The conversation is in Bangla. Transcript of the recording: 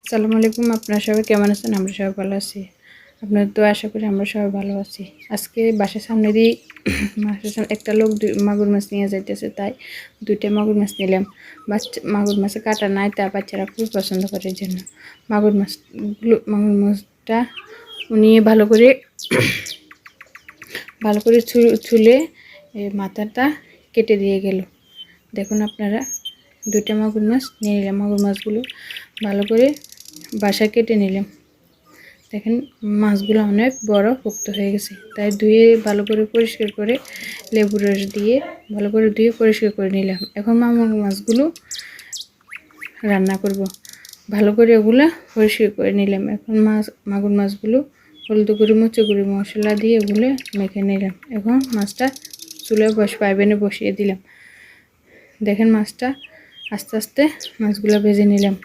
আসসালামু আলাইকুম। আপনারা সবাই কেমন আছেন? আমরা সবাই ভালো আছি। আপনাদের তো আশা করি আমরা সবাই ভালো আছি। আজকে বাসার সামনে দিয়ে একটা লোক মাগুর মাছ নিয়ে যাইতেছে, তাই 2টা মাগুর মাছ নিলাম। মাগুর মাছে কাটা নাই, তার বাচ্চারা খুব পছন্দ করে, এই জন্য মাগুর মাছটা উনি ভালো করে ছুলে মাথাটা কেটে দিয়ে গেল। দেখুন আপনারা, 2টা মাগুর মাছ নিয়ে নিলাম। মাগুর মাছগুলো ভালো করে বাসা কেটে নিলাম। দেখেন মাছগুলো অনেক বড় পোক্ত হয়ে গেছে, তাই ধুয়ে ভালো করে পরিষ্কার করে লেবুর রস দিয়ে ভালো করে ধুয়ে পরিষ্কার করে নিলাম। এখন মাগুর মাছগুলো রান্না করব। ভালো করে ওগুলো পরিষ্কার করে নিলাম। এখন মাগুর মাছগুলো হলুদ গুঁড়ো মরিচ গুঁড়ো মশলা দিয়ে ওগুলো মেখে নিলাম। এখন মাছটা চুলায় পাইবেনে বসিয়ে দিলাম। দেখেন মাছটা আস্তে আস্তে মাছগুলো ভেজে নিলাম।